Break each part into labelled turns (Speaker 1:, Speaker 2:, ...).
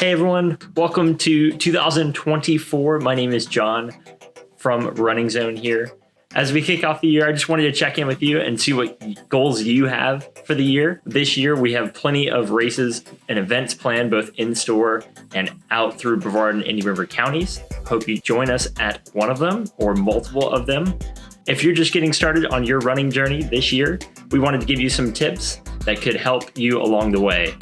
Speaker 1: Hey everyone, welcome to 2024. My name is John from Running Zone here. As we kick off the year, I just wanted to check in with you and see what goals you have for the year. This year, we have plenty of races and events planned both in-store and out through Brevard and Indian River counties. Hope you join us at one of them or multiple of them. If you're just getting started on your running journey this year, we wanted to give you some tips that could help you along the way.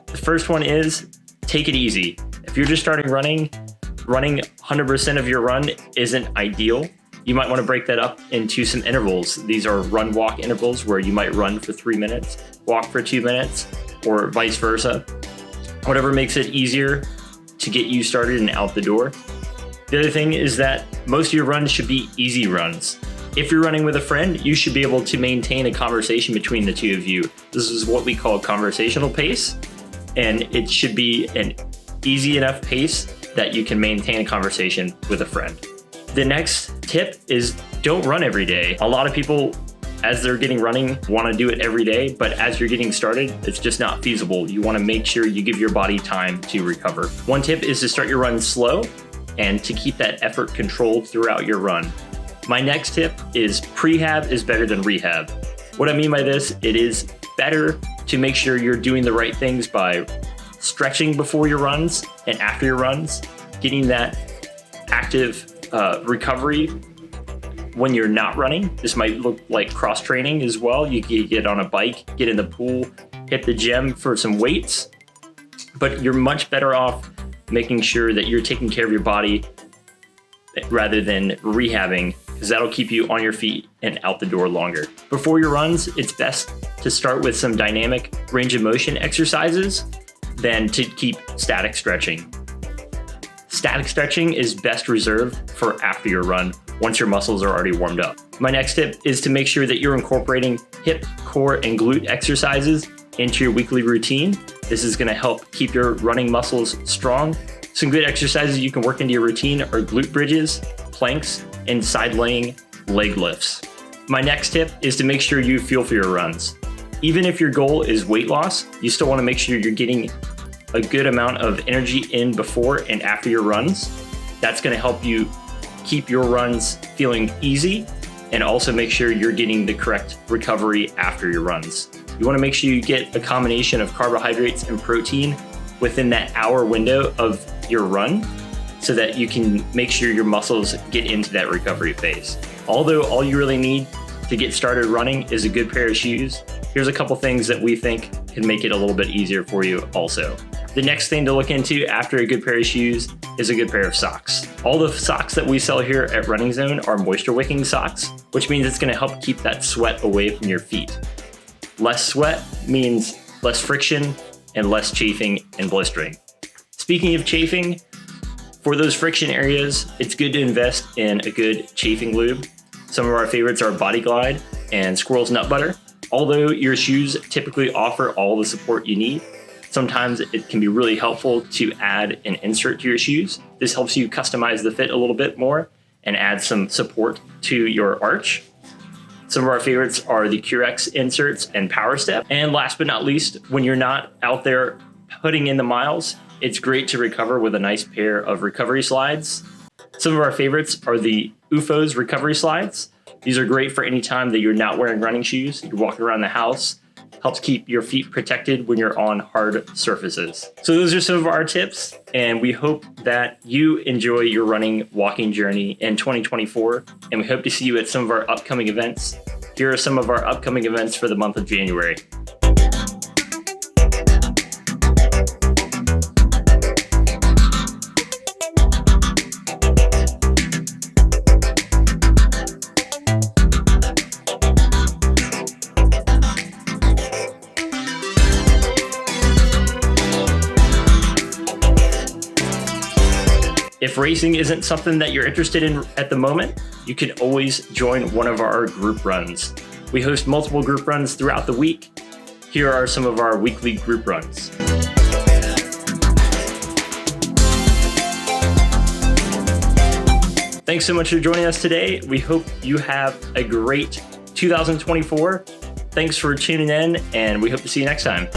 Speaker 1: The first one is take it easy. If you're just starting running 100% of your run isn't ideal. You might want to break that up into some intervals. These are run-walk intervals where you might run for 3 minutes, walk for 2 minutes, or vice versa. Whatever makes it easier to get you started and out the door. The other thing is that most of your runs should be easy runs. If you're running with a friend, you should be able to maintain a conversation between the two of you. This is what we call conversational pace, and it should be an easy enough pace that you can maintain a conversation with a friend. The next tip is don't run every day. A lot of people, as they're getting running, want to do it every day, but as you're getting started, it's just not feasible. You want to make sure you give your body time to recover. One tip is to start your run slow and to keep that effort controlled throughout your run. My next tip is prehab is better than rehab. What I mean by this, it is better to make sure you're doing the right things by stretching before your runs and after your runs, getting that active recovery when you're not running. This might look like cross training as well. You can get on a bike, get in the pool, hit the gym for some weights, but you're much better off making sure that you're taking care of your body rather than rehabbing, because that'll keep you on your feet and out the door longer. Before your runs, it's best to start with some dynamic range of motion exercises than to keep static stretching. Static stretching is best reserved for after your run, once your muscles are already warmed up. My next tip is to make sure that you're incorporating hip, core, and glute exercises into your weekly routine. This is gonna help keep your running muscles strong. Some good exercises you can work into your routine are glute bridges, planks, and side laying leg lifts. My next tip is to make sure you fuel for your runs. Even if your goal is weight loss, you still wanna make sure you're getting a good amount of energy in before and after your runs. That's gonna help you keep your runs feeling easy and also make sure you're getting the correct recovery after your runs. You wanna make sure you get a combination of carbohydrates and protein within that hour window of your run so that you can make sure your muscles get into that recovery phase. Although all you really need to get started running is a good pair of shoes, here's a couple things that we think can make it a little bit easier for you also. The next thing to look into after a good pair of shoes is a good pair of socks. All the socks that we sell here at Running Zone are moisture wicking socks, which means it's gonna help keep that sweat away from your feet. Less sweat means less friction and less chafing and blistering. Speaking of chafing, for those friction areas, it's good to invest in a good chafing lube. Some of our favorites are Body Glide and Squirrel's Nut Butter. Although your shoes typically offer all the support you need, sometimes it can be really helpful to add an insert to your shoes. This helps you customize the fit a little bit more and add some support to your arch. Some of our favorites are the Curex inserts and Power Step. And last but not least, when you're not out there putting in the miles, it's great to recover with a nice pair of recovery slides. Some of our favorites are the OOFOS recovery slides. These are great for any time that you're not wearing running shoes. You're walking around the house. Helps keep your feet protected when you're on hard surfaces. So those are some of our tips, and we hope that you enjoy your running, walking journey in 2024, and we hope to see you at some of our upcoming events. Here are some of our upcoming events for the month of January. If racing isn't something that you're interested in at the moment, you can always join one of our group runs. We host multiple group runs throughout the week. Here are some of our weekly group runs. Thanks so much for joining us today. We hope you have a great 2024. Thanks for tuning in, and we hope to see you next time.